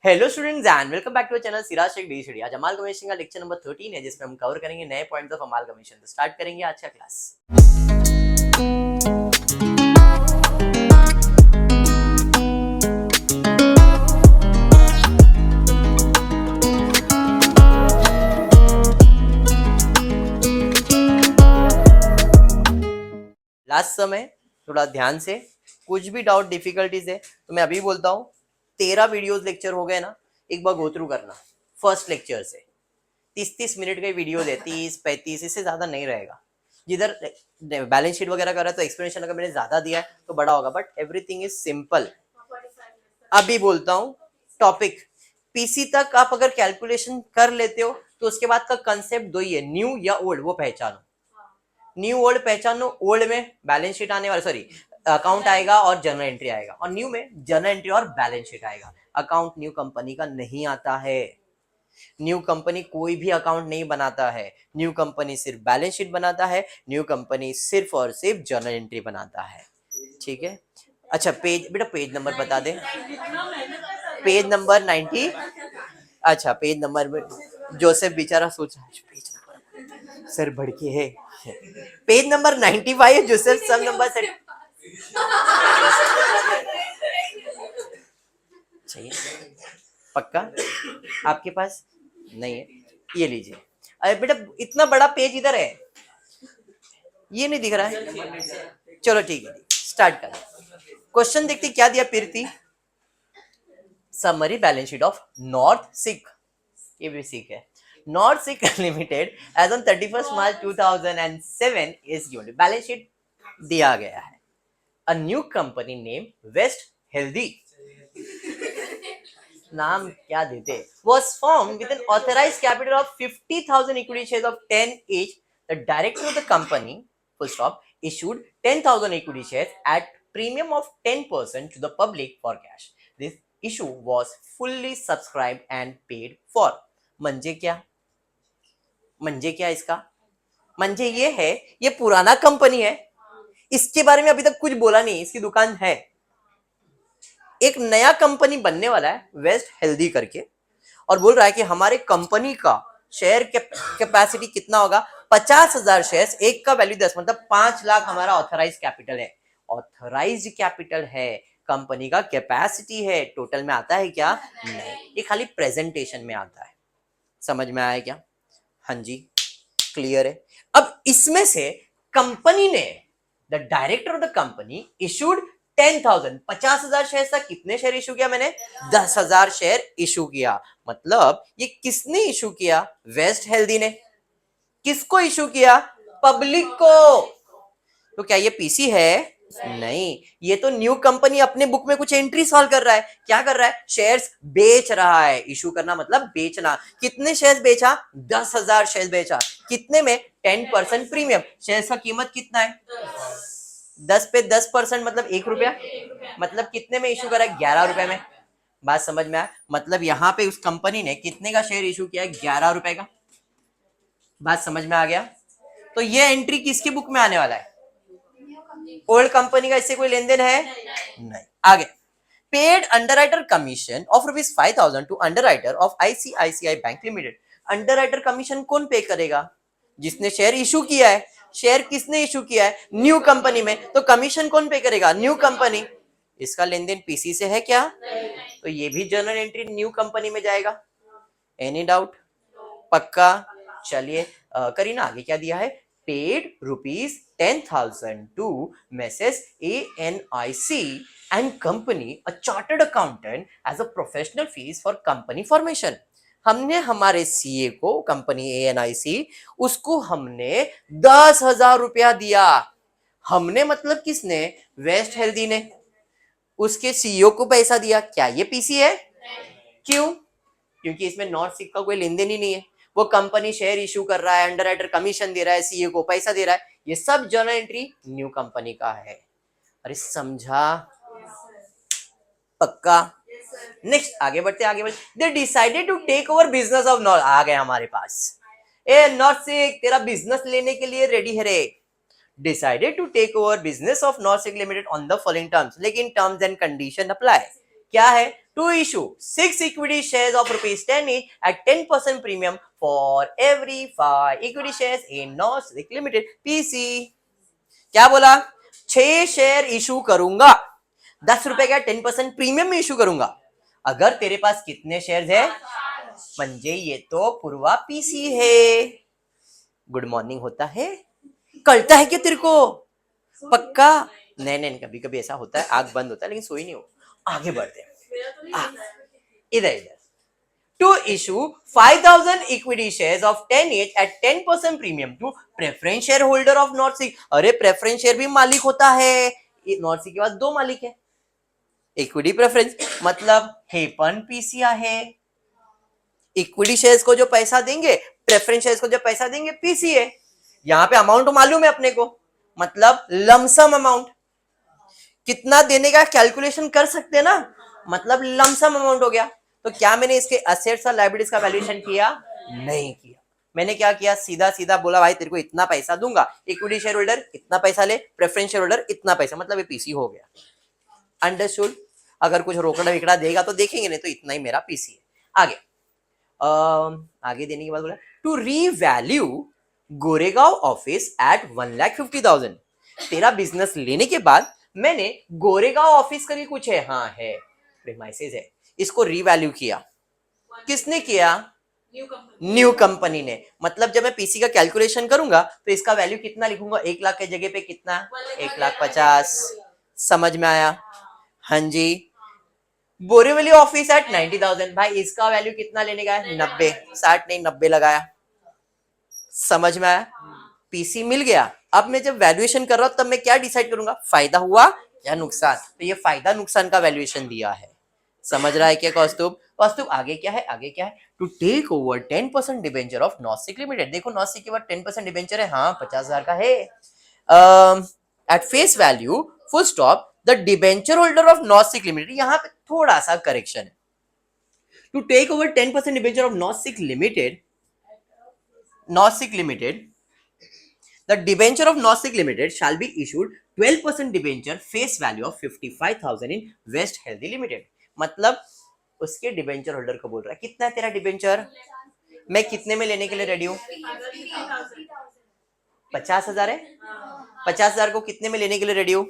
Hello students and welcome back to channel Siraj Sheikh D. आज amalgamation का lecture number 13 है जिसमें हम कवर करेंगे नए पॉइंट्स ऑफ अमालगमेशन। तो स्टार्ट करेंगे आज का क्लास। लास्ट समय थोड़ा ध्यान से, कुछ भी डाउट डिफिकल्टीज है तो मैं अभी बोलता हूँ 13 वीडियोस लेक्चर हो गए ना, एक बार गो थ्रू करना फर्स्ट लेक्चर से। 30-30 मिनट का वीडियो है, 30-35 इससे ज्यादा नहीं रहेगा। जिधर बैलेंस शीट वगैरह कर रहा है तो एक्सप्लेनेशन अगर मैंने ज्यादा दिया है तो बड़ा होगा, बट एवरीथिंग इज सिंपल। अभी बोलता हूँ टॉपिक पीसी तक आप अगर कैलकुलेशन कर लेते हो तो उसके बाद का कंसेप्ट दो ही है, न्यू या ओल्ड, वो पहचानो। न्यू ओल्ड पहचानो, ओल्ड में बैलेंस शीट आने वाला, सॉरी अकाउंट आएगा और जर्नल एंट्री आएगा, और न्यू में जर्नल एंट्री और बैलेंस शीट आएगा। अकाउंट न्यू कंपनी का नहीं आता है, न्यू कंपनी कोई भी अकाउंट नहीं बनाता है, न्यू कंपनी सिर्फ बैलेंस शीट बनाता है, न्यू कंपनी सिर्फ और सिर्फ जर्नल एंट्री बनाता है। ठीक है, अच्छा पेज बेटा पेज नंबर बता दे। Page number 90। अच्छा पेज नंबर, जोसेफ बेचारा सोच रहा है पेज नंबर सर भड़के है। पेज नंबर 95 जोसेफ सब नंबर सेट चाहिए पक्का आपके पास नहीं है, ये लीजिए। अरे बेटा इतना बड़ा पेज इधर है, ये नहीं दिख रहा है। चलो ठीक है, स्टार्ट कर। क्वेश्चन देखते क्या दिया Preeti. Summary balance sheet of North Sick, ये भी सिक है। North Sick limited as on 31 March 2007 is given. Balance sheet दिया गया है। A new company name West Healthy, नाम क्या देते, was formed with an authorized capital of 50,000 equity shares of 10 each. The director of the company, full stop, issued 10,000 equity shares at premium of 10% to the public for cash. This issue was fully subscribed and paid for. म्हणजे क्या, म्हणजे क्या इसका म्हणजे ये है, ये पुराना कंपनी है, इसके बारे में अभी तक कुछ बोला नहीं, इसकी दुकान है। एक नया कंपनी बनने वाला है वेस्ट हेल्दी करके, और बोल रहा है कि हमारे कंपनी का शेयर कैपेसिटी कितना होगा, 50,000 शेयर्स, एक का वैल्यू 10, मतलब 5 लाख हमारा ऑथराइज कैपिटल है। ऑथराइज कैपिटल है, कंपनी का कैपेसिटी है, टोटल में आता है क्या, नहीं, ये खाली प्रेजेंटेशन में आता है। समझ में आया क्या, हाँ जी क्लियर है। अब इसमें से कंपनी ने, the director of the company issued 10,000, 50,000 share था, कितने शेयर इशू किया मैंने, 10,000 शेयर इशू किया। मतलब ये किसने इशू किया, वेस्ट हेल्दी ने। किसको इशू किया, पब्लिक को। तो क्या ये पीसी है, नहीं, ये तो न्यू कंपनी अपने बुक में कुछ एंट्री सॉल्व कर रहा है। क्या कर रहा है, शेयर्स बेच रहा है। इशू करना मतलब बेचना। कितने शेयर्स बेचा, 10,000 शेयर्स बेचा। कितने में, 10% प्रीमियम। शेयर्स का कीमत कितना है, 10 पे 10% मतलब 1 रुपया, मतलब कितने में इशू करा है, 11 रुपए में। बात समझ में आया, मतलब यहाँ पे उस कंपनी ने कितने का शेयर इशू किया है, 11 रुपए का। बात समझ में आ गया। तो ये एंट्री किसकी बुक में आने वाला है, ओल्ड कंपनी का, इससे कोई लेन देन है नहीं। आगे, paid underwriter commission of ₹5,000 to underwriter of ICICI bank limited. Underwriter commission कौन पे करेगा, जिसने शेयर इशू किया है। शेयर किसने इशू किया है, न्यू कंपनी में, तो कमीशन कौन पे करेगा, न्यू कंपनी। इसका लेन देन पीसी से है क्या, तो ये भी जर्नल एंट्री न्यू कंपनी में जाएगा। एनी डाउट, पक्का। चलिए करीना, आगे क्या दिया है, paid ₹10,000 to Messrs ANIC and company a chartered accountant as a professional fees for company formation. हमने हमारे सीए को, कंपनी ANIC, उसको हमने 10,000 रुपया दिया। हमने मतलब किसने, वेस्ट हेल्दी ने उसके सीईओ को पैसा दिया। क्या ये पीसी है, क्यों, क्योंकि इसमें नॉर्थ सिक का कोई लेन देन ही नहीं है। वो कंपनी शेयर इशू कर रहा है, अंडरराइटर कमीशन दे रहा है, सीए को पैसा दे रहा है, ये सब जर्नल एंट्री न्यू कंपनी का है। अरे समझा, पक्का। नेक्स्ट आगे बढ़ते they decided to take over business of North. आ गए हमारे पास, ए नॉर्थ सिक तेरा बिजनेस लेने के लिए रेडी है रे। Decided to take over business of North Sick limited on the following terms, लेकिन टर्म्स एंड कंडीशन अप्लाई। क्या है, to issue 6 equity shares of rupees 10 each at 10% premium for every 5 equity shares in Nordic Limited PC. क्या बोला? 6 share issue करूंगा, 10 रुपए का 10% premium में issue करूंगा। अगर तेरे पास कितने शेयर्स है? म्हणजे ये तो पूर्वा पीसी है। गुड मॉर्निंग होता है? कलता है क्या तेरे को? पक्का? नहीं नहीं, कभी कभी ऐसा होता है, आंख बंद होता है लेकिन सोई नहीं हो। आगे बढ़ते हैं, इधर इधर। To issue 5,000 equity shares of 10 each at 10% premium to preference shareholder of North Sea। अरे प्रेफरेंस शेयर भी मालिक होता है, नॉर्थ सी के पास 2 मालिक है। इक्विटी प्रेफरेंस मतलब हे पण पीसी आहे। इक्विटी शेयर्स को जो पैसा देंगे, प्रेफरेंस शेयर्स को जो पैसा देंगे पीसी है। यहां पे अमाउंट मालूम है अपने को, मतलब लमसम अमाउंट। कितना देने का कैलकुलेशन कर सकते हैं ना, मतलब लमसम अमाउंट हो गया। तो क्या मैंने इसके असेट्स और लायबिलिटीज का वैल्यूएशन किया? नहीं किया। मैंने क्या किया? सीधा सीधा बोला भाई तेरे को इतना पैसा दूंगा, इक्विटी शेयर होल्डर इतना पैसा ले, प्रेफरेंस शेयर होल्डर इतना पैसा, मतलब ये पीसी हो गया। अंडरस्टूड? अगर कुछ रोकड़ा विकड़ा देगा तो देखेंगे, नहीं तो इतना ही मेरा पीसी है। आगे आगे देने के बाद बोला to revalue Goregaon office at 1,50,000। तेरा बिजनेस लेने के बाद मैंने गोरेगांव ऑफिस का भी कुछ है, हाँ है, प्रीमाइसेस है, इसको रीवैल्यू किया। किसने किया? न्यू कंपनी ने। मतलब जब मैं पीसी का कैलकुलेशन करूंगा तो इसका वैल्यू कितना लिखूंगा? 1 लाख के जगह पे कितना? 1,50,000। समझ में आया? हाँ जी। बोरीवली ऑफिस एट 90,000, भाई इसका वैल्यू कितना लेने का है? 90, 60 नहीं 90 लगाया। समझ में आया? पीसी मिल गया। अब मैं जब वैल्यूएशन कर रहा हूं तब मैं क्या डिसाइड करूंगा? फायदा हुआ या नुकसान? तो ये फायदा नुकसान का वैल्यूएशन दिया है। समझ रहा है क्या कौस्तुभ? कौस्तुभ आगे क्या है? आगे क्या है? To take over 10% debenture of Nosic limited. देखो नॉसिक के बाद 10% डिबेंचर है, हाँ 50,000 का है। At face value full stop the debenture holder of Nosic limited. यहां पे थोड़ा सा करेक्शन है। To take over 10% debenture of Nosic limited, Nosic limited, the debenture of Nosik Limited shall be issued 12% debenture face value of 55,000 in West Healthy Limited। मतलब उसके debenture holder को बोल रहा है कितना है तेरा डिबेंचर, मैं कितने में लेने के लिए रेडी हूं? 50,000 है। 50,000 को कितने में लेने के लिए रेडी हूं?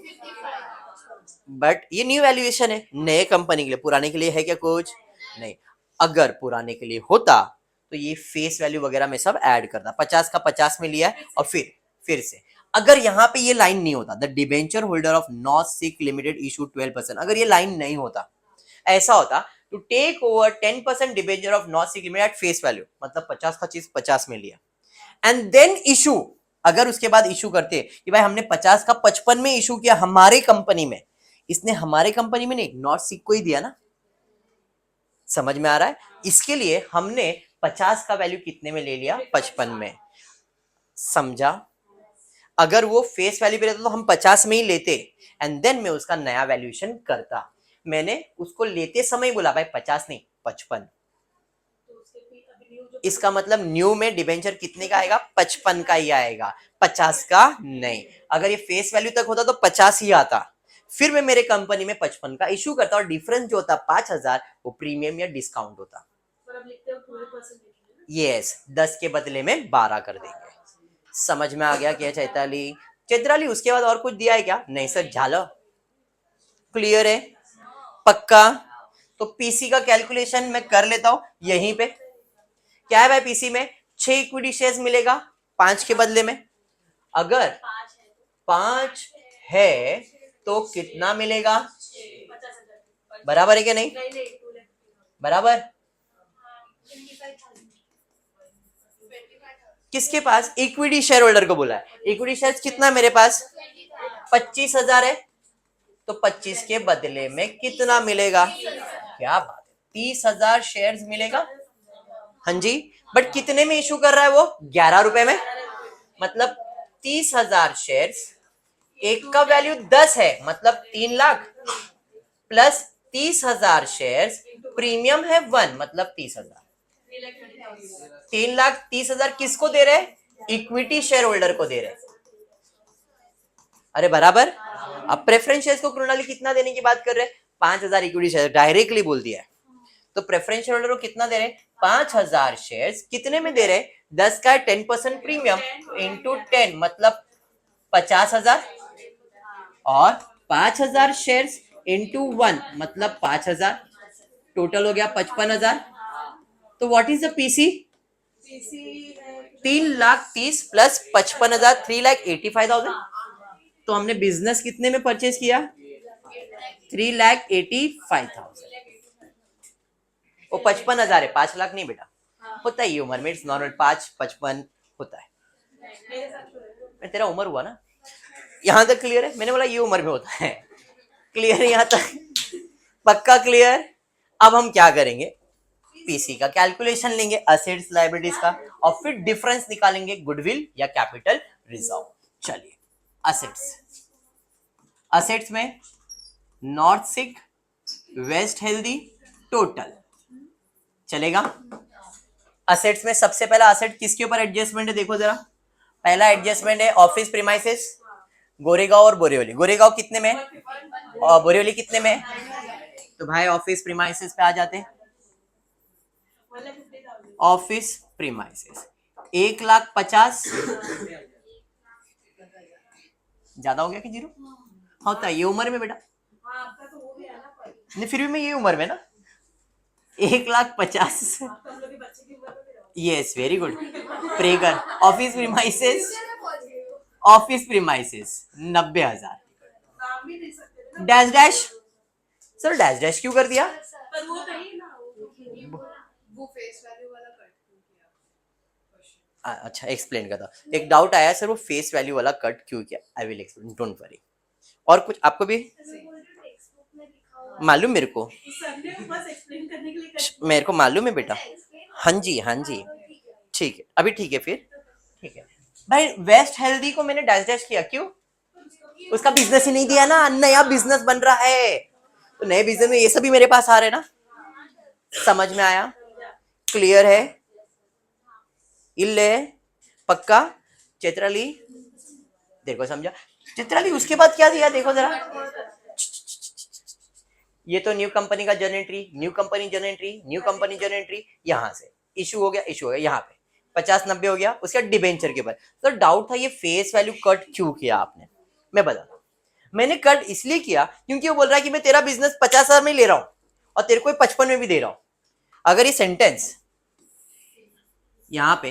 बट ये न्यू वैल्यूएशन है, नए कंपनी के लिए। पुराने के लिए है क्या कुछ? नहीं। अगर पुराने के लिए होता तो ये फेस वैल्यू वगैरह में सब ऐड करता, 50 का 50 में लिया और फिर से। अगर यहाँ पे ये लाइन नहीं होता, the debenture holder of Nosic limited issue 12%, अगर ये लाइन नहीं होता, ऐसा होता to take over 10% debenture of Nosic limited at face value, मतलब 50 का चीज 50 में लिया, एंड देन इशू। अगर उसके बाद इशू करते कि भाई हमने 50 का 55 में इशू किया हमारे कंपनी में, इसने हमारे कंपनी में नहीं नॉसिक को ही दिया ना। समझ में आ रहा है? इसके लिए हमने 50 का वैल्यू कितने में ले लिया? 55 में। समझा? अगर वो फेस वैल्यू पे रहता तो हम 50 में ही लेते, एंड देन मैं उसका नया वैल्यूएशन करता। मैंने उसको लेते समय बोला भाई 50 नहीं 55। इसका मतलब न्यू में डिबेंचर कितने का आएगा? 55 का ही आएगा, 50 का नहीं। अगर ये फेस वैल्यू तक होता तो 50 ही आता, फिर मैं मेरे कंपनी में 55 का इशू करता और डिफरेंस जो होता 5,000 वो प्रीमियम या डिस्काउंट होता। यस, 10 के बदले में 12 कर देंगे। समझ में आ गया क्या चैताली? चैत्राली उसके बाद और कुछ दिया है क्या? नहीं सर, झालो क्लियर है? पक्का? तो पीसी का कैलकुलेशन मैं कर लेता हूं यहीं पे। क्या है भाई पीसी में? 6 इक्विटी शेयर्स मिलेगा 5 के बदले में। अगर 5 है तो कितना मिलेगा? बराबर है क्या? नहीं बराबर? किसके पास? इक्विटी शेयर होल्डर को बोला है। इक्विटी शेयर कितना मेरे पास? 25,000 है, तो 25 के बदले में कितना मिलेगा? क्या बात है, 30,000 शेयर्स मिलेगा। हाँ जी, बट कितने में इशू कर रहा है वो? 11 रुपए में। मतलब 30,000 शेयर्स, एक का वैल्यू 10 है, मतलब 3 लाख, प्लस 30,000 शेयर्स, प्रीमियम है 1, मतलब 30,000। 3,30,000 किसको दे रहे? इक्विटी शेयर होल्डर को दे रहे। अरे बराबर? अब प्रेफरेंस शेयर्स को कृणाली कितना देने की बात कर रहे हैं? 5000 इक्विटी शेयर डायरेक्टली बोल दिया है। तो प्रेफरेंशियल होल्डर को कितना दे रहे हैं? 5000 शेयर्स। कितने में दे रहे हैं? 10 का 10% प्रीमियम इंटू 10 मतलब 50,000 और 5,000 शेयर्स इंटू 1 मतलब 5,000, टोटल हो गया 55,000। तो what is the PC? 3,30,000 plus 55,000 3,85,000। तो हमने बिजनेस कितने में परचेज किया? 3,85,000। वो 55,000 है, 5 लाख नहीं बेटा, होता है ये उम्र में, इट्स नॉर्मल। 5-55 होता है। मैं तेरा उम्र हुआ ना, यहां तक क्लियर है? मैंने बोला ये उम्र में होता है। क्लियर है यहां तक? पक्का क्लियर? अब हम क्या करेंगे? पीसी का कैलकुलेशन लेंगे, असेट्स लायबिलिटीज का, और फिर डिफरेंस निकालेंगे गुडविल या कैपिटल रिजर्व। चलिए असेट्स। असेट्स में नॉर्थ सिक, वेस्ट हेल्दी, टोटल चलेगा। असेट्स में सबसे पहला असेट किसके ऊपर एडजस्टमेंट है देखो जरा। पहला एडजस्टमेंट है ऑफिस प्रीमाइसेस, गोरेगांव और बोरीवली। गोरेगांव कितने में और बोरीवली कितने में? तो भाई ऑफिस प्रीमाइसेस पे आ जाते। ऑफिस प्रीमाइसेस 1,50,000 ज्यादा हो गया कि जीरो होता है ये उम्र में बेटा? नहीं फिर भी मैं ये उम्र में ना 1,50,000। यस वेरी गुड प्रेगर। Office premises, office premises 90,000। Dash dash sir, dash dash क्यों कर दिया? अच्छा एक्सप्लेन करता। एक डाउट आया सर, वो फेस वैल्यू वाला कट क्यों किया? I will explain, don't worry. और कुछ आपको भी मालूम? मेरे को मालूम है बेटा। हाँ जी हाँ जी, ठीक है अभी ठीक है। फिर ठीक है भाई, वेस्ट हेल्दी को मैंने डैश डैश किया क्यों? उसका बिजनेस ही नहीं दिया ना, नया बिजनेस बन रहा है, तो नए बिजनेस में ये सभी मेरे पास आ रहे ना। समझ में आया? क्लियर है? इल्ले पक्का? चित्राली देखो समझा? चित्राली उसके बाद क्या दिया देखो जरा। ये तो न्यू कंपनी का जनरेटरी, न्यू कंपनी जनरेटरी, न्यू कंपनी जनरेटरी, यहां से इशू हो गया, इशू हो गया यहाँ पे 50-90 हो गया उसका डिबेंचर के ऊपर। तो डाउट था ये फेस वैल्यू कट क्यों किया आपने? मैं बताता हूं। मैंने कट इसलिए किया क्योंकि वो बोल रहा है कि मैं तेरा बिजनेस 50,000 में ले रहा हूं और तेरे को 55 में भी दे रहा हूं। अगर ये सेंटेंस यहाँ पे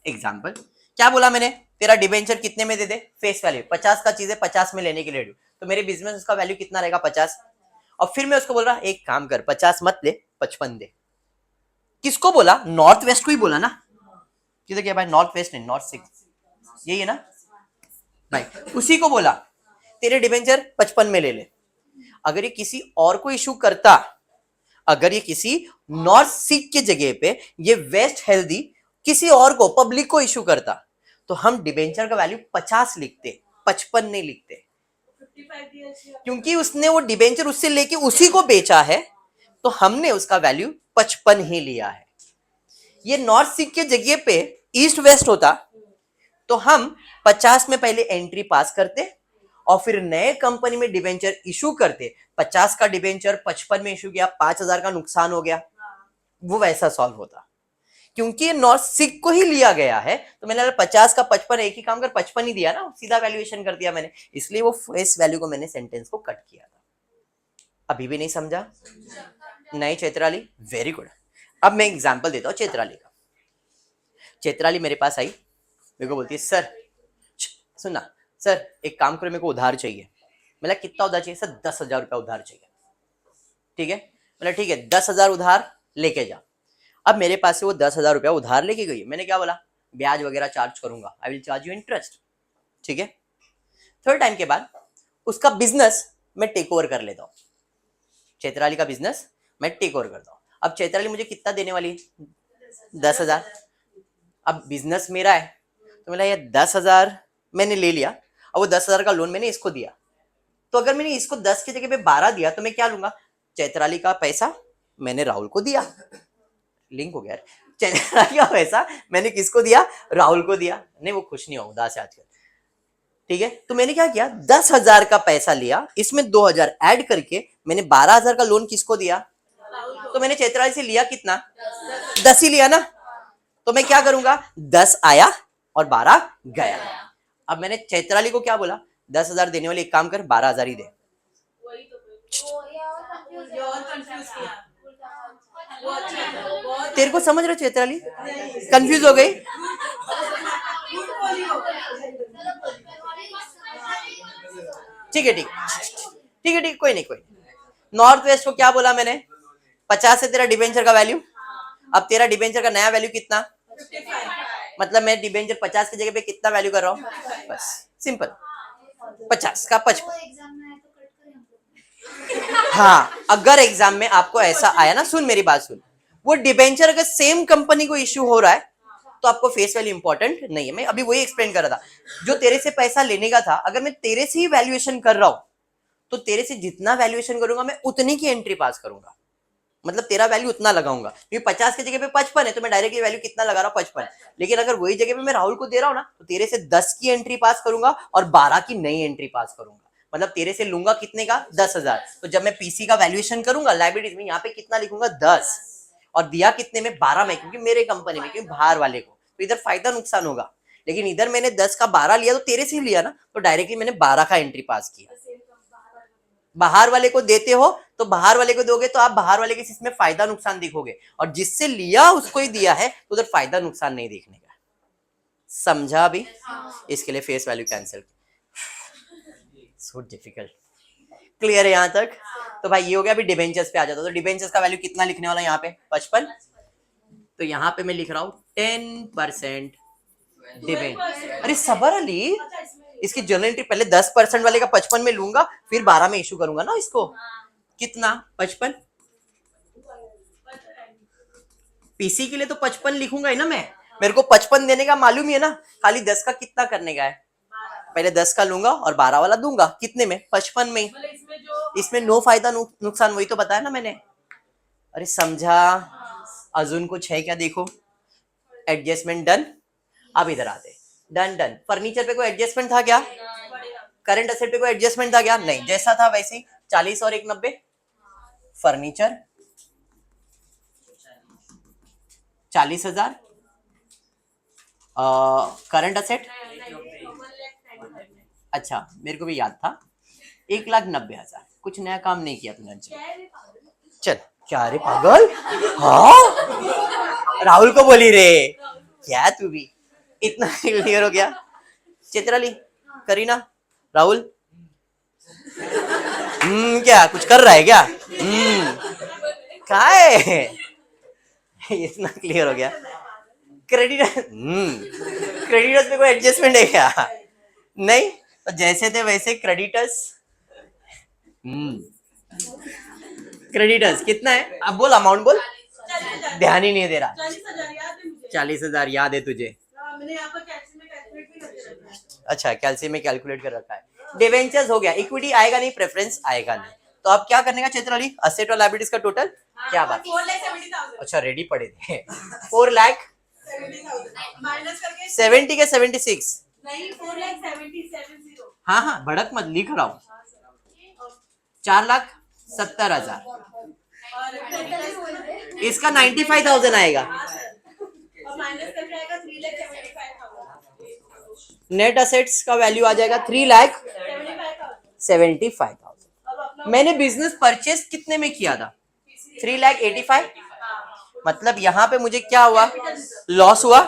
एग्जाम्पल क्या बोला मैंने, तेरा डिबेंचर कितने में दे दे? फेस वैल्यू 50 का चीज है, 50 में लेने के लिए, तो मेरे बिजनेस उसका वैल्यू कितना रहेगा? 50। और फिर मैं उसको बोल रहा एक काम कर, 50 मत ले, 55 दे। किसको बोला? नॉर्थ वेस्ट को ही बोला ना। किधर क्या भाई? नॉर्थ वेस्ट नहीं, नॉर्थ सिक्स, यही है ना भाई। उसी को बोला तेरे डिबेंचर 55 में ले ले। अगर ये किसी और को इशू करता, अगर ये किसी नॉर्थ सिक के जगह पे ये वेस्ट हेल्दी किसी और को, पब्लिक को इशू करता, तो हम डिबेंचर का वैल्यू 50 लिखते, 55 नहीं लिखते। क्योंकि उसने वो डिबेंचर उससे लेके उसी को बेचा है, तो हमने उसका वैल्यू 55 ही लिया है। ये नॉर्थ सिक के जगह पे ईस्ट वेस्ट होता तो हम 50 में पहले एंट्री पास करते और फिर नए कंपनी में डिबेंचर इशू करते। 50 का डिबेंचर 55 में इशू किया, 5,000 का नुकसान हो गया, वो वैसा सॉल्व होता। क्योंकि नॉर्थ सिक को ही लिया गया है तो मैंने 50 का 55 एक ही काम कर 55 ही दिया ना, सीधा वैल्यूएशन कर दिया मैंने, इसलिए वो फेस वैल्यू को मैंने सेंटेंस को कट किया था। अभी भी नहीं समझा? नहीं चैत्राली, वेरी गुड। अब मैं एग्जांपल देता हूं चैत्राली का। चैत्राली मेरे पास आई, मेरे को बोलती है सर सुनना सर एक काम करो, मेरे को उधार चाहिए। मतलब कितना उधार चाहिए? सर 10,000 रुपया उधार चाहिए। ठीक है, मतलब ठीक है 10,000 उधार लेके जा। अब मेरे पास से वो 10,000 रुपया उधार लेके गई। मैंने क्या बोला? ब्याज वगैरह चार्ज करूंगा, I will charge you interest. ठीक है, थोड़े टाइम के बाद उसका बिजनेस मैं टेक ओवर कर लेता हूँ। चैत्राली का बिजनेस मैं टेक ओवर करता हूँ। अब चैत्राली मुझे कितना देने वाली? 10,000। अब बिजनेस मेरा है तो मेरा ये 10,000 मैंने ले लिया और वो 10,000 का लोन मैंने इसको दिया। तो अगर मैंने इसको 10 की जगह पे 12 दिया तो मैं क्या लूंगा? चैत्राली का पैसा मैंने राहुल को दिया। लिंक हो गया। चैत्राली का पैसा मैंने किसको दिया? राहुल को दिया। नहीं वो खुश नहीं हो, उदास है आजकल। ठीक है, तो मैंने क्या किया, 10,000 का पैसा लिया, इसमें 2,000 ऐड करके मैंने 12,000 का लोन किसको दिया, तो मैंने चैत्राली से लिया कितना, 10 ही लिया ना, तो मैं क्या करूंगा, 10 आया और 12 गया। अब मैंने चैत्राली को क्या बोला, 10,000 देने वाले एक काम कर, 12,000 ही दे। तेरे को समझ रहे चैत्राली, कंफ्यूज हो गई। ठीक है, ठीक ठीक है, ठीक, कोई नहीं, कोई नहीं। नॉर्थ वेस्ट को क्या बोला मैंने, 50 है तेरा डिबेंचर का वैल्यू। अब तेरा डिबेंचर का नया वैल्यू कितना, 55। मतलब मैं डिबेंचर 50 की जगह पे कितना वैल्यू कर रहा हूँ, बस सिंपल, 50 का 55। हाँ, अगर एग्जाम में आपको ऐसा आया ना, सुन मेरी बात सुन, वो डिबेंचर अगर सेम कंपनी को इश्यू हो रहा है तो आपको फेस वैल्यू इंपॉर्टेंट नहीं है। मैं अभी वही एक्सप्लेन कर रहा था, जो तेरे से पैसा लेने का था, अगर मैं तेरे से ही वैल्यूएशन कर रहा हूं तो तेरे से जितना वैल्यूएशन करूंगा मैं उतनी की एंट्री पास करूंगा, मतलब तेरा वैल्यू उतना लगाऊंगा, क्योंकि 50 की जगह पे 55 है तो मैं डायरेक्टली वैल्यू कितना लगा रहा हूँ, 55। लेकिन अगर वही जगह पे मैं राहुल को दे रहा हूँ ना, तो तेरे से 10 की एंट्री पास करूंगा और 12 की नई एंट्री पास करूंगा, मतलब तेरे से लूंगा कितने का, 10,000। तो जब मैं पीसी का वैल्यूएशन करूंगा लाइब्रेरीज में, यहाँ पे कितना लिखूंगा, 10, और दिया कितने में, 12 में, क्योंकि मेरे कंपनी में, क्योंकि बाहर वाले को, तो इधर फायदा नुकसान होगा। लेकिन इधर मैंने 10 का 12 लिया, तो तेरे से ही लिया ना, तो डायरेक्टली मैंने 12 का एंट्री पास किया। बाहर वाले को देते हो तो बाहर वाले को दोगे तो आप बाहर वाले के इसमें फायदा नुकसान देखोगे, और जिससे लिया उसको ही दिया है तो उधर फायदा नुकसान नहीं देखने का। समझा अभी, इसके लिए face value cancel. So difficult, clear है यहां तक। तो भाई ये हो गया, अभी डिबेंचर्स पे आ जाता, तो डिबेंचर्स का वैल्यू कितना लिखने वाला यहाँ पे, 55। तो यहाँ पे मैं लिख रहा हूँ 10% डिबेंचर। अरे सबर अली, इसकी जर्नल एंट्री पहले 10% वाले का 55 में लूंगा, फिर 12 में इशू करूंगा ना इसको, कितना, 55। पीसी के लिए तो 55 लिखूंगा ही ना मैं, मेरे को 55 देने का मालूम ही है ना, खाली 10 का कितना करने का है, पहले 10 का लूंगा और 12 वाला दूंगा, कितने में, 55 में। इसमें नो फायदा नुकसान, वही तो बताया ना मैंने। अरे समझा, अजून कुछ है क्या, देखो, एडजस्टमेंट डन। अब इधर आते, डन डन। फर्नीचर पे कोई एडजस्टमेंट था क्या, करंट असेट पे कोई एडजस्टमेंट था क्या, नहीं, जैसा था वैसे ही, 40 और 190। फर्नीचर 40,000, करंट असेट, अच्छा मेरे को भी याद था, 1,90,000। कुछ नया काम नहीं किया तूने, चल। क्या रे पागल, हाँ राहुल को बोली रे, क्या तू भी इतना क्लियर हो गया। चित्राली, करीना, राहुल, क्या कुछ कर रहा है क्या, क्या है, इतना क्लियर हो गया। क्रेडिट, क्रेडिटर्स में कोई एडजस्टमेंट है क्या, नहीं, तो जैसे थे वैसे क्रेडिटर्स। क्रेडिटर्स कितना है, अब बोल, अमाउंट बोल, ध्यान ही नहीं दे रहा। 40,000 याद है तुझे, अच्छा कैल्सियम में कैलकुलेट कर रखा है। डिवेंचर्स हो गया, इक्विटी आएगा नहीं, प्रेफरेंस आएगा नहीं, तो अब क्या करने का चैत्राली, असेट और लायबिलिटीज का टोटल क्या बात, अच्छा रेडी पड़े थे 4,70,000 के 76, हाँ हाँ भड़क मत, लिख रहा हूँ, 4,70,000, इसका 95,000 आएगा, नेट असेट्स का वैल्यू आ जाएगा 3,75,000। मैंने बिजनेस परचेस कितने में किया था, 3,85,000, मतलब यहाँ पे मुझे क्या हुआ, लॉस हुआ।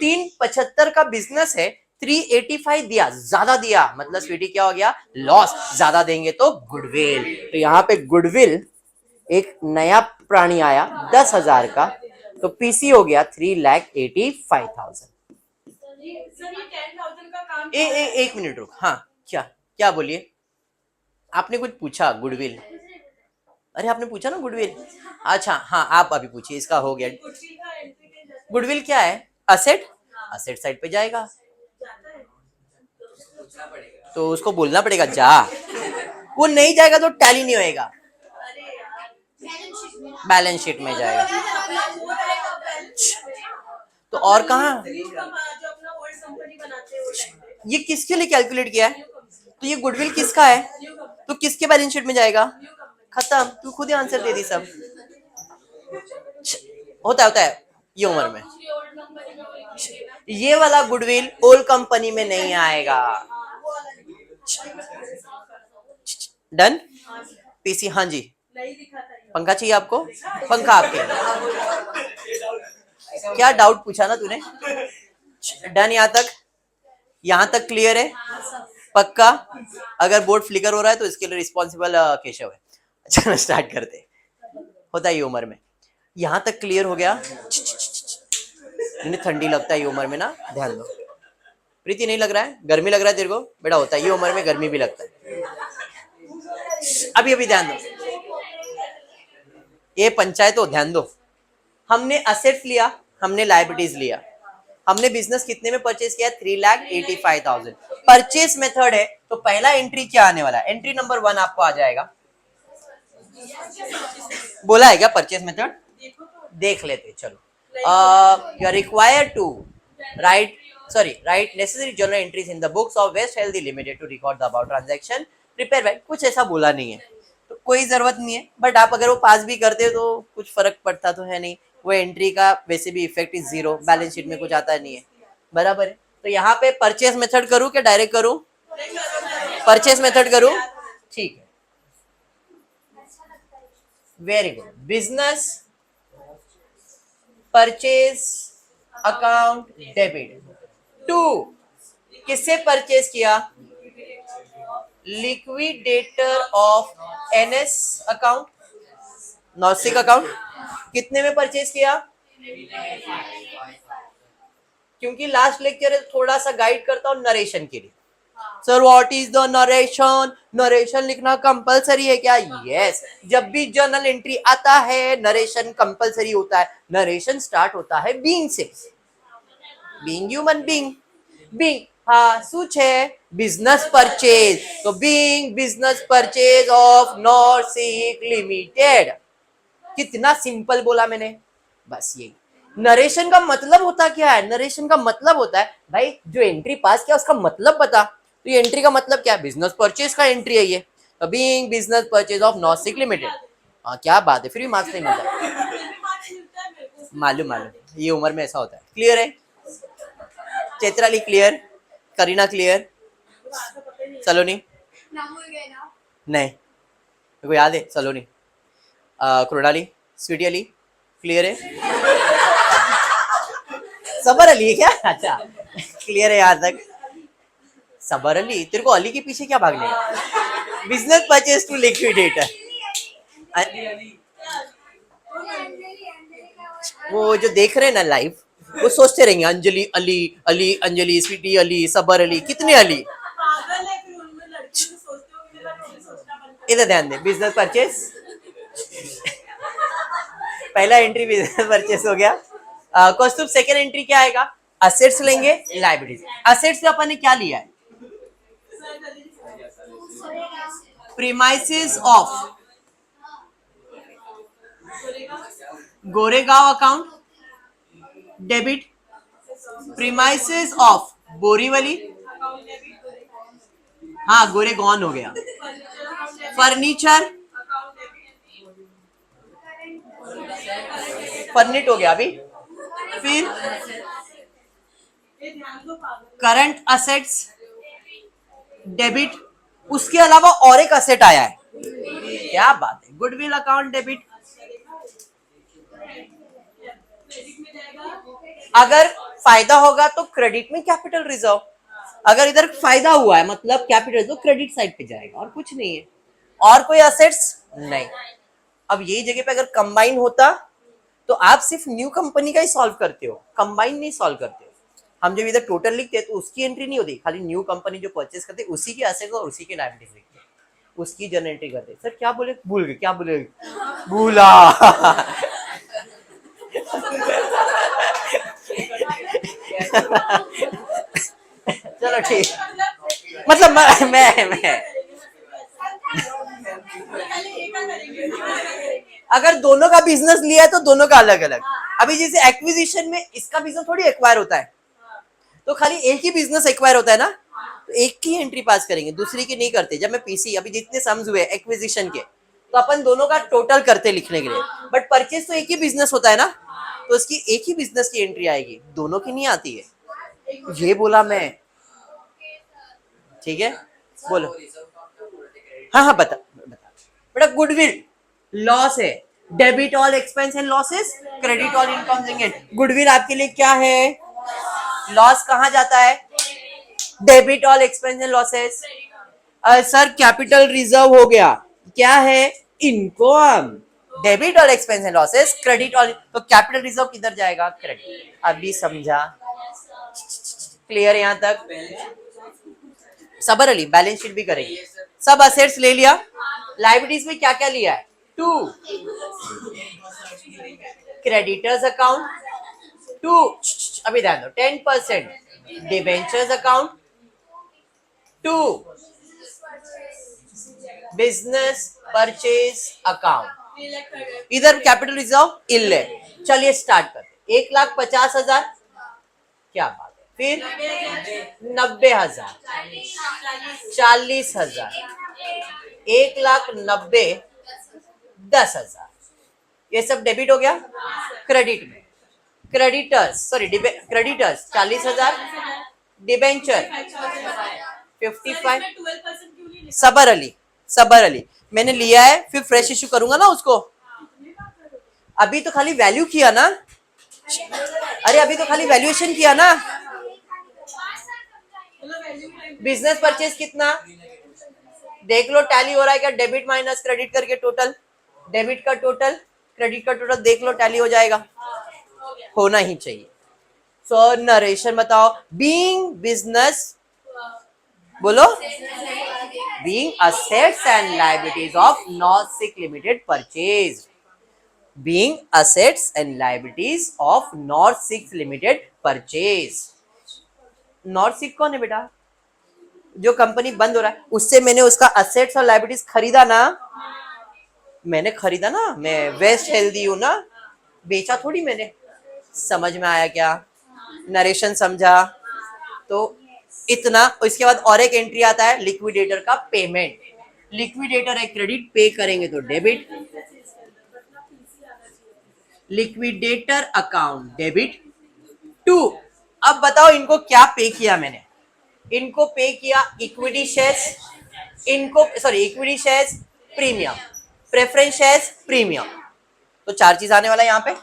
375 का बिजनेस है, 385 दिया, ज्यादा दिया, मतलब स्वीटी क्या हो गया, लॉस, ज्यादा देंगे तो गुडविल, तो यहाँ पे गुडविल एक नया प्राणी आया 10,000 का, तो पीसी हो गया 3,85,000। एक मिनट रुक, हाँ क्या क्या बोलिए, आपने कुछ पूछा गुडविल, अरे आपने पूछा ना गुडविल, अच्छा हाँ आप अभी पूछिए, इसका हो गया। गुडविल क्या है, असेट, असेट साइड पे जाएगा, तो उसको बोलना पड़ेगा जा, वो नहीं जाएगा तो टैली नहीं होएगा, बैलेंस शीट में जाएगा, तो और कहाँ, ये किसके लिए कैलकुलेट किया है? तो ये गुडविल किसका है? तो किसके बैलेंस शीट में जाएगा? खत्म, तू खुद ही आंसर दे दी सब। होता है ये उम्र में। ये वाला गुडविल ओल्ड कंपनी में नहीं आएगा। डन। पीसी, हाँ जी। पंखा चाहिए आपको? पंखा आपके। क्या डाउट पूछा ना तूने? डन यहाँ तक? यहाँ तक क्लियर है? पक्का? अगर बोर्ड फ्लिकर हो रहा है तो इसके लिए रिस्पॉन्सिबल केशव है। चलो स्टार्ट करते। होता है ये उम्र में। यहाँ तक क्लियर हो गया? ठंडी लगता है ये उम्र में ना, ध्यान दो। प्रीति नहीं लग रहा है? गर्मी लग रहा है तेरे को? बेटा होता है ये उम्र में, गर्मी भी लगता है। अभी अभी ध्यान दो, ये पंचायत हो, ध्यान दो। हमने असेट्स लिया, हमने लायबिलिटीज लिया। हमने बिजनेस कितने में परचेज किया? 3,85,000। परचेज मेथड है तो पहला एंट्री क्या आने वाला है? एंट्री नंबर 1 आपको आ जाएगा। बोला है क्या परचेज मेथड? देख लेते चलो। You are required to write necessary journal entries in the books of West Healthy limited to record the about transaction prepare by. कुछ ऐसा बोला नहीं है तो कोई जरूरत नहीं है, बट आप अगर वो पास भी करते हो तो कुछ फर्क पड़ता तो है नहीं। वो एंट्री का वैसे भी effect is zero, balance sheet में कुछ आता नहीं है, बराबर है। तो यहाँ पे परचेज मेथड करूँ क्या डायरेक्ट करूँ? परचेज मेथड करूँ, ठीक है, very good. Business purchase account debit to, किससे परचेज किया? Liquidator of NS account, Nosic account. कितने में परचेज किया? क्योंकि लास्ट लेक्चर थोड़ा सा गाइड करता हूं नरेशन के लिए। Sir what is the narration? Narration लिखना कंपलसरी है क्या? यस, जब भी जर्नल एंट्री आता है नरेशन कंपलसरी होता है। नरेशन स्टार्ट होता है बीइंग से। बीइंग ह्यूमन बीइंग, बीइंग हाँ सूच है बिजनेस परचेज, तो being business purchase of Norsic limited. कितना सिंपल बोला मैंने, बस यही। नरेशन का मतलब होता क्या है? नरेशन का मतलब होता है भाई जो एंट्री पास किया उसका मतलब बता। तो ये एंट्री का मतलब क्या है? बिजनेस परचेज का एंट्री है ये, being business purchase of Nosic limited. हाँ क्या बात है, फिर भी मार्क्स नहीं मिलता। मालूम, ये उम्र में ऐसा होता है। क्लियर है? चैत्राली क्लियर? करीना क्लियर? सलोनी नहीं, मेरे को याद है सलोनी। कृणाली, स्वीटी अली क्लियर है? सबर अली है क्या? अच्छा क्लियर है यहाँ तक। सबर अली, तेरे को अली के पीछे क्या भागने का? Business purchase to liquidator. वो जो देख रहे हैं ना लाइव, वो सोचते रहेंगे अंजलि अली, अली अंजलि, स्वीटी अली, सबर अली, कितने अली? इधर ध्यान दे। बिजनेस परचेज, पहला एंट्री बिजनेस परचेज हो गया। कौस्तुभ सेकेंड एंट्री क्या आएगा? असेट्स लेंगे, लायबिलिटीज। असेट्स में अपन ने क्या लिया है? Premises of Goregaon account debit, premises of Borivali, हाँ गोरेगॉन हो गया। फर्नीचर, फर्निट हो गया अभी। फिर करंट असेट्स डेबिट, उसके अलावा और एक असेट आया है। क्या बात है, गुडविल अकाउंट डेबिट। अगर फायदा होगा तो क्रेडिट में कैपिटल रिजर्व, अगर इधर फायदा हुआ है मतलब कैपिटल, तो क्रेडिट साइड पे जाएगा और कुछ नहीं है। और कोई असेट्स नहीं। अब यही जगह पे अगर कंबाइन होता तो आप सिर्फ न्यू कंपनी का ही सॉल्व करते हो, कंबाइन नहीं सॉल्व करते हो। हम जब इधर टोटल लिखते हैं तो उसकी एंट्री नहीं होती, खाली न्यू कंपनी जो परचेस करते उसी के असेट्स और उसी के लायबिलिटीज लिखते हैं, उसकी जर्नल एंट्री करते। सर क्या बोले? भूल गए, क्या बोले? भूला। चलो ठीक, मतलब मैं अगर दोनों का बिजनेस लिया है तो दोनों का अलग अलग। अभी जैसे एक्विजिशन में इसका बिजनेस थोड़ी एक्वायर होता है, तो खाली एक ही बिजनेस एक्वायर होता है ना, तो एक की एंट्री पास करेंगे, दूसरी की नहीं करते। जब मैं पीसी अभी जितने सम्स हुए एक्विजिशन के, तो अपन दोनों का टोटल करते लिखने के लिए, बट परचेज तो एक ही बिजनेस होता है ना, तो उसकी एक ही बिजनेस की एंट्री आएगी, दोनों की नहीं आती है। ये बोला मैं, ठीक है, बोलो। हाँ हाँ, बता बता बेटा। गुडविल लॉस है, debit all expense and losses, credit all income and gain. Goodwill आपके लिए क्या है? लॉस कहाँ जाता है? Debit all expense and losses. Sir capital reserve हो गया, क्या है? Income. Debit all expense and losses, credit all, तो कैपिटल रिजर्व किधर जाएगा? क्रेडिट। अभी समझा? क्लियर यहां तक? सबर अली बैलेंस शीट भी करेंगे। सब असेट्स ले लिया, लाइबिलिटीज में क्या क्या लिया है? 2 क्रेडिटर्स अकाउंट, 2 अभी ध्यान दो 10% debentures account, 2 business purchase account. इधर कैपिटल रिजर्व इल्ले। चलिए स्टार्ट करते। 1,50,000, क्या बात है। फिर 90,000, 40,000, 1,90,000, 10,000। ये सब डेबिट हो गया। क्रेडिट में क्रेडिटर्स, सॉरी क्रेडिटर्स 40,000, डिबेंचर 55। सबर अली मैंने लिया है, फिर फ्रेश इशू करूंगा ना उसको। अभी तो खाली वैल्यू किया ना, अरे अभी तो खाली वैल्यूएशन किया ना। बिजनेस परचेज कितना देख लो, टैली हो रहा है क्या? डेबिट माइनस क्रेडिट करके टोटल, डेबिट का टोटल क्रेडिट का टोटल देख लो, टैली हो जाएगा, होना ही चाहिए। सो नरेशन बताओ। बीइंग बिजनेस, बोलो। Being assets and liabilities of Norsic limited purchase, being assets and liabilities of Norsic limited purchase. Norsic कौन है बेटा? जो कंपनी बंद हो रहा है, उससे मैंने उसका असेट्स और लायबिलिटीज खरीदा ना, मैंने खरीदा ना, मैं वेस्ट हेल्दी हूं ना, बेचा थोड़ी मैंने। समझ में आया क्या? नरेशन समझा? तो इतना। इसके बाद और एक एंट्री आता है लिक्विडेटर का पेमेंट। लिक्विडेटर है क्रेडिट, पे करेंगे तो डेबिट। Liquidator account debit 2। अब बताओ इनको क्या पे किया मैंने? इनको पे किया इक्विटी शेयर्स, इनको sorry equity shares premium, preference shares premium. तो 4 चीज आने वाला है यहाँ पे,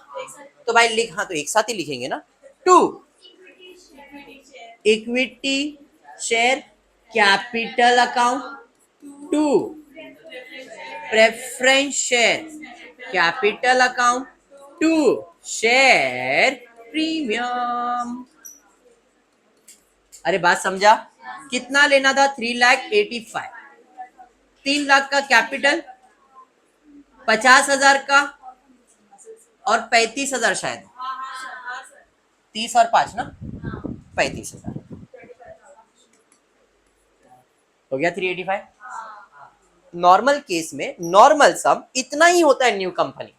तो भाई लिख, हाँ तो एक साथ ही लिखेंगे ना। 2 equity share capital account, 2 preference share capital account, 2 share premium. अरे बात समझा? कितना लेना था? 3,85,000। 3 लाख का कैपिटल, 50,000 का और 35,000 शायद, 30 और 5 ना, 35,000 हो गया 385। नॉर्मल केस में नॉर्मल सम इतना ही होता है। न्यू कंपनी,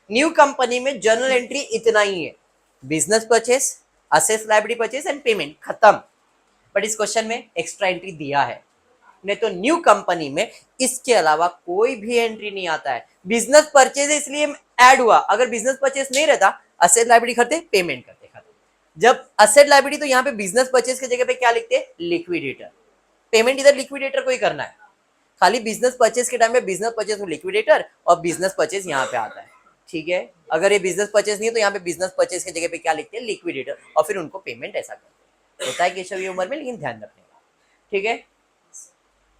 न्यू कंपनी में जर्नल एंट्री इतना ही है, business purchase, assets liability purchase and payment, खत्म। बट इस क्वेश्चन में एक्स्ट्रा एंट्री दिया है, नहीं तो न्यू कंपनी में इसके अलावा कोई भी एंट्री नहीं आता है। बिजनेस परचेज इसलिए ऐड हुआ, अगर बिजनेस परचेज नहीं रहता, असेट लायबिलिटी करते, पेमेंट करते, खत्म। जब असेट लायबिलिटी, तो यहाँ पे बिजनेस परचेज की जगह पे क्या लिखते? लिक्विडेटर। पेमेंट इधर लिक्विडेटर को ही करना है, खाली बिजनेस परचेज के टाइम में बिजनेस परचेज में लिक्विडेटर और बिजनेस परचेज यहाँ पे आता है, ठीक है। अगर ये बिजनेस परचेज नहीं है तो यहाँ पे बिजनेस परचेज की जगह पे क्या लिखते हैं? लिक्विडेटर, और फिर उनको पेमेंट ऐसा करते हैं। होता है केशव ये उम्र में, लेकिन ध्यान रखने का, ठीक है।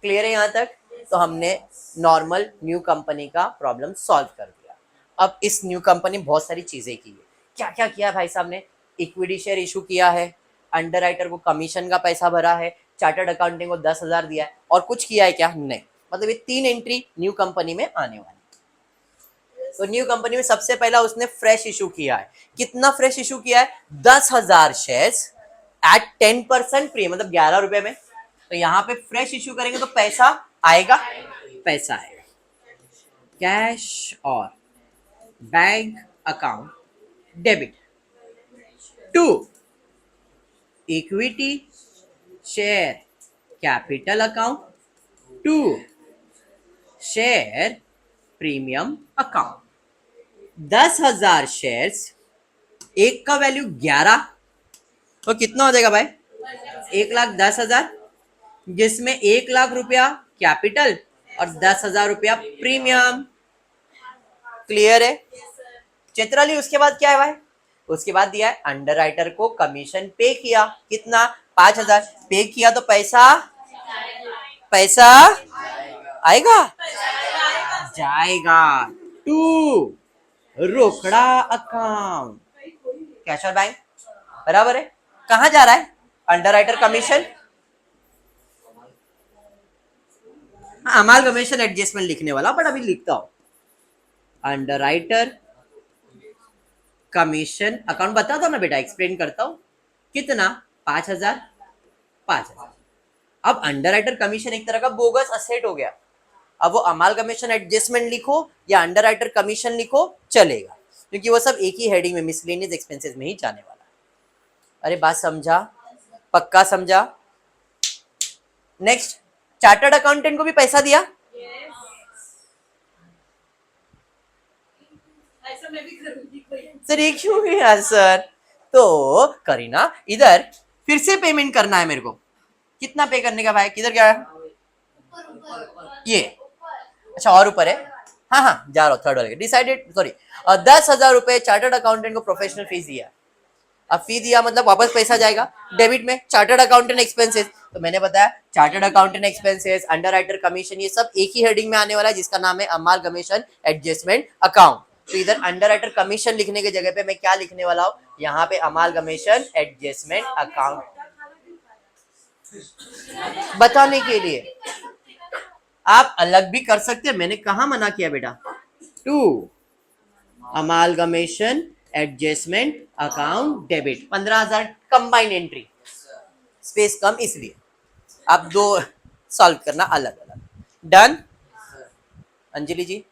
क्लियर है यहाँ तक? तो हमने नॉर्मल न्यू कंपनी का प्रॉब्लम सॉल्व कर दिया। अब इस न्यू कंपनी बहुत सारी चीजें की है। क्या क्या किया भाई साहब ने? इक्विटी शेयर इशू किया है, अंडरराइटर को कमीशन का पैसा भरा है, चार्टर्ड अकाउंटिंग को 10,000 दिया है, और कुछ किया है क्या? नहीं। मतलब ये 3 एंट्री न्यू कंपनी में आने वाली। तो न्यू कंपनी में सबसे पहला उसने फ्रेश इशू किया है। कितना फ्रेश इशू किया है? 10,000 शेयर्स एट 10% प्री, मतलब 11 रुपए में। तो यहाँ पे फ्रेश इशू करेंगे तो पैसा आएगा, पैसा आएगा। कैश और bank account debit, 2 equity share capital account to share premium account. 10,000 shares, एक का वैल्यू 11, तो कितना हो जाएगा भाई? 1,10,000, जिसमें 1,00,000 रुपया कैपिटल और 10,000 रुपया प्रीमियम। क्लियर है चित्राली? उसके बाद क्या है भाई? उसके बाद दिया है अंडरराइटर को कमीशन पे किया, कितना? 5,000 पे किया, तो पैसा आएगा जाएगा टू रोकड़ा अकाउंट, कैश और बैंक। बराबर है? कहां जा रहा है अंडरराइटर कमीशन? अमालगमेशन एडजस्टमेंट लिखने वाला, बट अभी लिखता हूं अंडरराइटर कमीशन अकाउंट। बताता हूं ना बेटा, एक्सप्लेन करता हूं। कितना? 5,000। अब अंडरराइटर कमीशन एक तरह का बोगस असेट हो गया। अब वो अमालगमेशन एडजस्टमेंट लिखो या अंडरराइटर कमीशन लिखो चलेगा, क्योंकि वो सब एक ही हेडिंग में मिसलेनियस एक्सपेंसेस में ही जाने वाला है। अरे बात समझा? पक्का समझा? नेक्स्ट, चार्टर्ड अकाउंटेंट को भी पैसा दिया। सर ये क्यों है सर? तो करीना इधर फिर से पेमेंट करना है मेरे को। कितना पे करने का भाई? किधर गया है ये? अच्छा और ऊपर है। हाँ हाँ जा रहा हूँ थर्ड वाले। डिसाइडेड, सॉरी 10,000 रुपए चार्टर्ड अकाउंटेंट को प्रोफेशनल फीस दिया। अब फी दिया मतलब वापस पैसा जाएगा डेबिट में, चार्टर्ड अकाउंटेंट एक्सपेंसेस। तो मैंने बताया chartered accountant expenses, underwriter commission, ये सब एक ही हेडिंग में आने वाला है जिसका नाम है अमालगमेशन एडजस्टमेंट अकाउंट। तो इधर अंडरराइटर कमीशन लिखने की जगह पे मैं क्या लिखने वाला हूँ? यहाँ पे अमालगमेशन एडजस्टमेंट अकाउंट, बताने के लिए। आप अलग भी कर सकते हैं, मैंने कहा मना किया बेटा। To amalgamation adjustment account debit, 15,000 combine entry, space कम इसलिए। आप दो सॉल्व करना अलग अलग। डन अंजलि जी?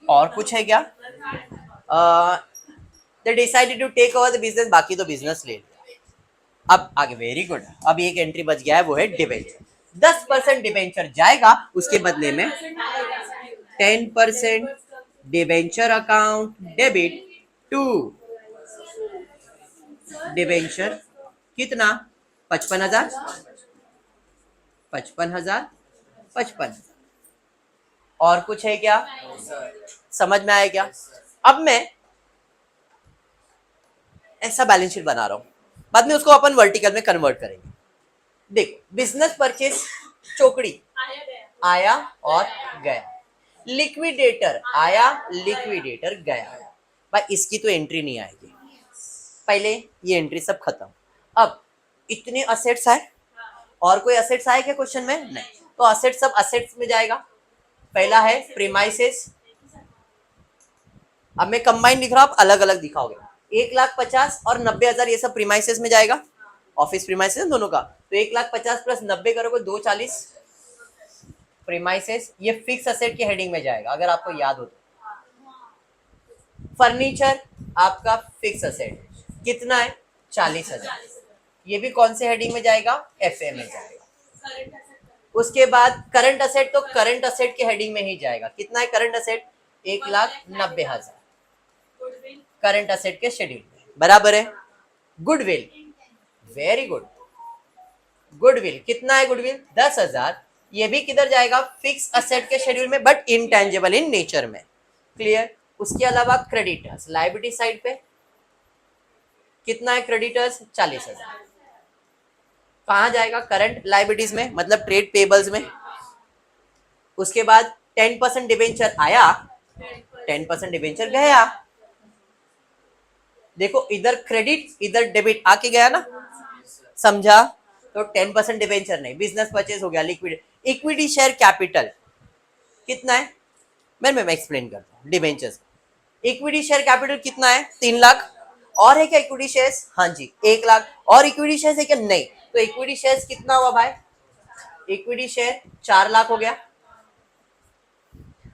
और कुछ है क्या? They decided to take over the business, बाकी तो बिजनेस ले लिया। अब आगे, वेरी गुड। अब एक एंट्री बच गया है, वो है डिबेंचर। 10% डिबेंचर जाएगा, उसके बदले में 10% debenture account debit to debenture. कितना? 55,000, 55,000, 55। और कुछ है क्या? समझ में आया क्या? अब मैं ऐसा बैलेंस शीट बना रहा हूं, बाद में उसको अपन वर्टिकल में कन्वर्ट करेंगे। देखो, बिजनेस परचेज चौकड़ी आया और गया, लिक्विडेटर आया, लिक्विडेटर गया। भाई इसकी तो एंट्री नहीं आएगी, पहले ये एंट्री सब खत्म। अब इतने असेट्स आए, और कोई असेट्स आए क्या क्वेश्चन में? नहीं। तो असेट सब असेट्स में जाएगा। पहला है प्रीमाइसेस। अब मैं कंबाइन लिख रहा हूं, आप अलग अलग दिखाओगे। 1,50,000 और 90,000 ये सब प्रीमाइसेस में जाएगा, ऑफिस प्रीमाइसेस दोनों का। तो 1,50,000 प्लस 90 करोगे 240 प्रीमाइसेस, ये फिक्स असेट के हेडिंग में जाएगा अगर आपको याद हो तो। फर्नीचर आपका फिक्स असेट कितना है? 40,000, ये भी कौन से हेडिंग में जाएगा? एफए में जाएगा। उसके बाद करंट असेट, तो करंट असेट के हेडिंग में ही जाएगा। कितना है करंट असेट? 1,90,000 करंट असेट के शेड्यूल में, बराबर है। Goodwill, very good. गुडविल कितना है? गुडविल 10,000, ये भी किधर जाएगा? फिक्स असेट के शेड्यूल में, बट इनटेंजिबल इन नेचर में। क्लियर? उसके अलावा क्रेडिटर्स, लायबिलिटी साइड पे कितना है क्रेडिटर्स? 40,000। कहां जाएगा? करंट लायबिलिटीज में, मतलब ट्रेड पेबल्स में। उसके बाद 10% डिबेंचर आया, 10% डिबेंचर गया। देखो इधर क्रेडिट इधर डेबिट आके गया ना, समझा? तो 10% डिबेंचर नहीं, बिजनेस परचेज हो गया, लिक्विड। इक्विटी शेयर कैपिटल कितना है? मैं एक्सप्लेन करता हूँ। डिबेंचर्स इक्विटी शेयर कैपिटल कितना है? 3,00,000। और है क्या इक्विटी शेयर्स? हाँ जी 1,00,000। और इक्विटी शेयर्स है क्या? नहीं। तो इक्विटी शेयर्स कितना हुआ भाई? इक्विटी शेयर 4,00,000 हो गया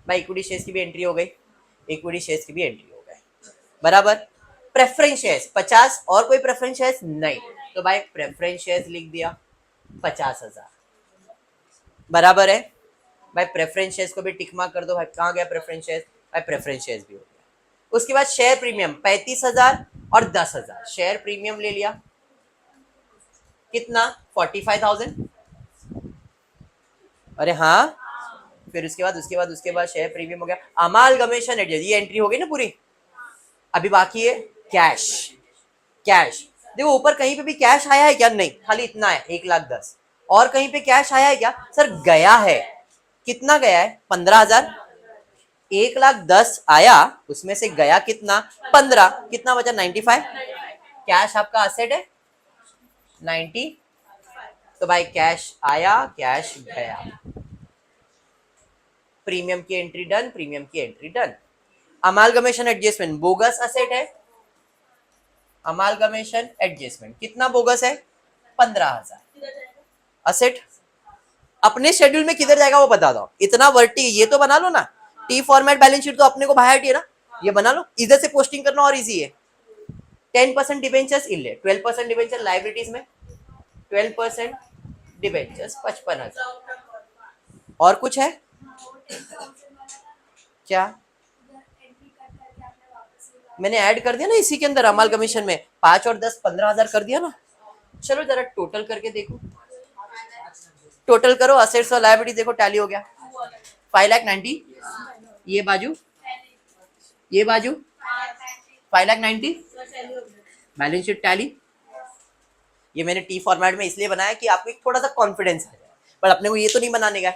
भाई। इक्विटी शेयर्स की भी एंट्री हो गई, इक्विटी शेयर्स की भी एंट्री हो गई, बराबर। प्रेफरेंस शेयर्स 50, और कोई प्रेफरेंस शेयर्स नहीं, तो भाई प्रेफरेंस शेयर्स लिख दिया 50,000। बराबर है भाई। प्रेफरेंस शेयर्स को भी टिक मार्क कर दो भाई। कहाँ गया प्रेफरेंस शेयर्स भाई? प्रेफरेंस शेयर्स भी हो गया। उसके बाद शेयर प्रीमियम 35,000 और 10,000 शेयर प्रीमियम ले लिया। कितना? 45,000। अरे हाँ। फिर उसके बाद शेयर प्रीमियम हो गया। अमालगमेशन एडजस्ट, ये एंट्री हो गई ना पूरी। अभी बाकी है कैश। कैश देखो ऊपर कहीं पे भी कैश आया है क्या? नहीं, खाली इतना है 1,10,000। और कहीं पे कैश आया है क्या सर? गया है। कितना गया है? 15,000। 1,10,000 आया, उसमें से गया कितना? 15। कितना बचा? 95। कैश आपका असेट है 90। तो भाई कैश आया, कैश गया। प्रीमियम की एंट्री डन, प्रीमियम की entry done. Amalgamation adjustment bogus asset है। अमालगमेशन एडजस्टमेंट कितना बोगस है? 15,000। असेट अपने शेड्यूल में किधर जाएगा वो बता दो। इतना वर्टी ये तो बना लो ना। टी फॉर्मेट बैलेंस शीट तो अपने को बाहर है ना, ये बना लो। इधर से पोस्टिंग करना और इजी है। 10% डिबेंचर्स इले, 12% डिबेंचर लाइबिलिटीज में, 12% डिबेंचर्स 55,000। और कुछ है क्या? मैंने ऐड कर दिया ना इसी के अंदर अमाल कमीशन में 5 और 10 15,000 कर दिया ना। चलो जरा टोटल करके देखो। टोटल करो असेट्स और लायबिलिटी, देखो टैली हो गया 5,90,000। ये बाजू, ये बाजू 5,90,000। Balance sheet tally. ये मैंने टी फॉर्मेट में इसलिए बनाया कि आपको एक थोड़ा सा कॉन्फिडेंस आ जाए, पर अपने को ये तो नहीं बनाने का।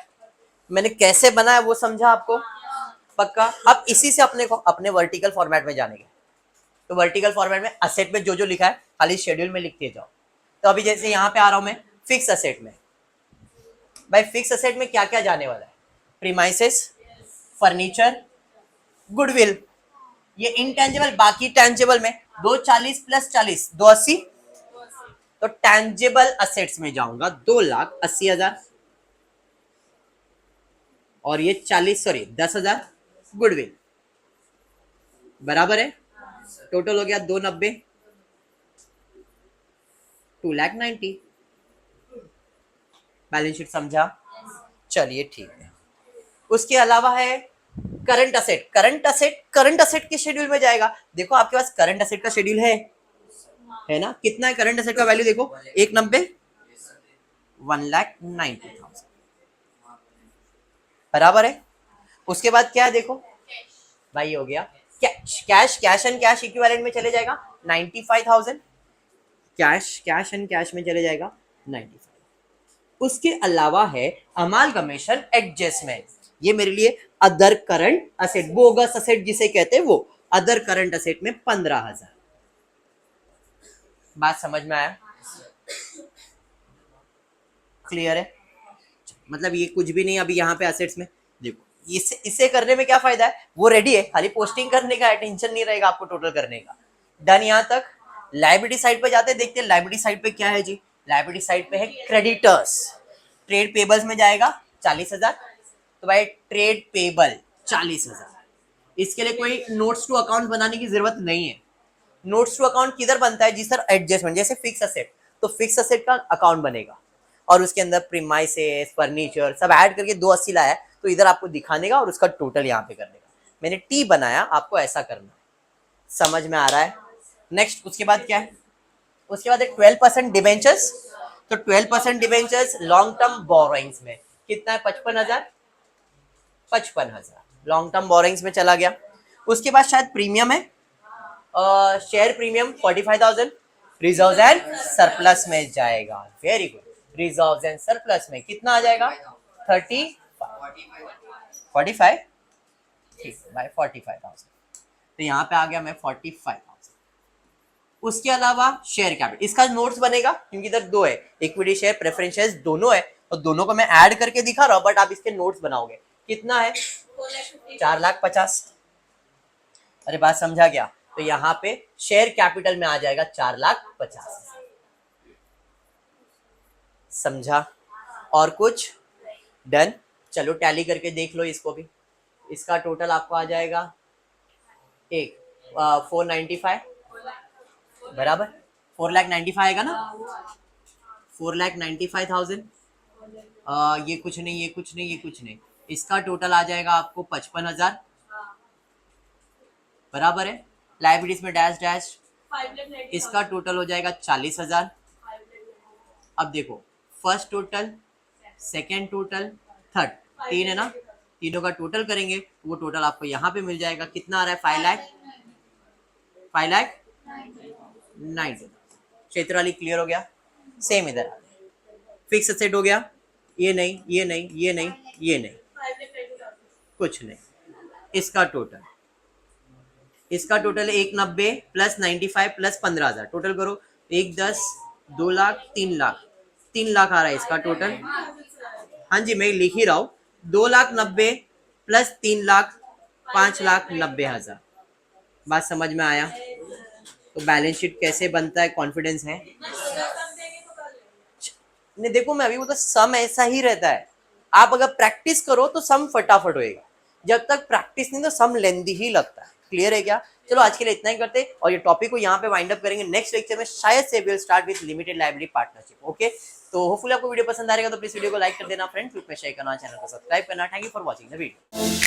मैंने कैसे बनाया वो समझा आपको पक्का। अब इसी से अपने को अपने वर्टिकल फॉर्मेट में जाने का। तो वर्टिकल फॉर्मेट में असेट में जो जो लिखा है खाली शेड्यूल में लिखते जाओ। तो अभी जैसे यहाँ पे आ रहा हूं मैं फिक्स असेट में। भाई फिक्स असेट में क्या क्या जाने वाला है? प्रीमाइसेस, फर्नीचर, गुडविल, ये इनटेंजिबल। बाकी टेंजिबल में 240 प्लस 40 280। तो टेंजिबल असेट्स में जाऊंगा 2,80,000 और ये 10,000 गुडविल। बराबर है। टोटल हो गया 290, 2,90,000। बैलेंस शीट समझा? चलिए ठीक है। उसके अलावा है करंट असेट। करंट असेट के शेड्यूल में जाएगा। देखो आपके पास करंट असेट का शेड्यूल है ना? कितना है करंट असेट का वैल्यू? देखो 190, 1,90,000। बराबर है। उसके बाद क्या है देखो भाई, हो गया कैश एंड कैश इक्विवेलेंट में चले जाएगा 95,000। कैश एंड कैश में चले जाएगा 95। उसके अलावा है अमालगमेशन एडजस्टमेंट। ये मेरे लिए other current asset, bogus asset जिसे कहते हैं वो, अदर करंट असेट में 15,000। बात समझ में आया? क्लियर है? मतलब ये कुछ भी नहीं। अभी यहाँ पे असेट्स में देखो, इसे करने में क्या फायदा है? वो रेडी है, खाली पोस्टिंग करने का, टेंशन नहीं रहेगा आपको टोटल करने का। डन। यहाँ तक लाइबिलिटी साइड पे जाते हैं, देखते हैं लाइबिलिटी साइड पे क्या है जी। लाइबिलिटी साइड पे है क्रेडिटर्स। ट्रेड पेबल्स में जाएगा 40,000। तो भाई ट्रेड पेबल 40,000। इसके लिए कोई नोट्स टू अकाउंट बनाने की जरूरत नहीं है। नोट्स टू अकाउंट किधर बनता है जी सर? एडजस्टमेंट। जैसे फिक्स असेट, तो फिक्स असेट का अकाउंट बनेगा और उसके अंदर प्रीमाइसेस, फर्नीचर सब ऐड करके 280 लाया है, तो इधर आपको दिखाने का और उसका टोटल यहाँ पे करने का। मैंने टी बनाया, आपको ऐसा करना है। समझ में आ रहा है? नेक्स्ट उसके बाद क्या है? उसके बाद 12% डिबेंचर्स। तो 12% डिबेंचर्स लॉन्ग टर्म बोरोइंग्स में कितना है? 55,000। 55,000 लॉन्ग टर्म बोरोइंग्स में चला गया। उसके बाद शायद प्रीमियम है, share premium 45,000 reserve and surplus में जाएगा। Very good. Reserve and surplus में कितना आ जाएगा? 45 ठीक है भाई, 45,000। तो यहाँ पे आ गया मैं 45,000। उसके अलावा शेयर कैपिटल, इसका नोट्स बनेगा क्योंकि इधर दो है, इक्विटी शेयर प्रेफरेंस शेयर दोनों है, और दोनों को मैं ऐड करके दिखा रहा हूँ, बट आप इसके नोट्स बनाओगे। कितना है? 4,50,000। अरे बात समझा क्या? तो यहाँ पे शेयर कैपिटल में आ जाएगा 4,50,000। समझा? और कुछ? डन। चलो टैली करके देख लो इसको भी। इसका टोटल आपको आ जाएगा 495 बराबर 4,95,000 आएगा ना? 4,95,000 ये कुछ नहीं, ये कुछ नहीं, ये कुछ नहीं, इसका टोटल आ जाएगा आपको 55,000, बराबर है। लाइबिलिटीज में डैश डैश, इसका टोटल हो जाएगा 40,000। अब देखो first total, second total, third, तीन है ना, तीनों का टोटल करेंगे तो वो टोटल आपको यहाँ पे मिल जाएगा, कितना आ रहा है, 5,90,000। क्षेत्राली क्लियर हो गया। सेम इधर फिक्स असेट हो गया, ये नहीं, ये नहीं, ये नहीं, ये नहीं, कुछ नहीं। इसका टोटल 190 प्लस 95 प्लस 15,000, टोटल करो, 1,10, 2 लाख, 3 लाख, 3 लाख आ रहा है इसका टोटल। हाँ जी मैं लिख ही रहा हूँ, 2,90,000 प्लस 3 लाख, 5,90,000। बात समझ में आया? तो बैलेंस शीट कैसे बनता है, कॉन्फिडेंस है? नहीं देखो मैं अभी, वो तो सम ऐसा ही रहता है, आप अगर प्रैक्टिस करो तो सम फटाफट होएगा, जब तक प्रैक्टिस नहीं तो सम लेंदी ही लगता है। क्लियर है क्या? चलो आज के लिए इतना ही करते हैं और ये टॉपिक को यहाँ पे वाइंड अप करेंगे। नेक्स्ट लेक्चर में शायद से will start with limited library partnership. Okay, तो होपफुली आपको वीडियो पसंद आएगा तो प्लीज वीडियो को लाइक कर देना, फ्रेंड्स ग्रुप में शेयर करना, चैनल को सब्सक्राइब करना। Thank you for watching the video.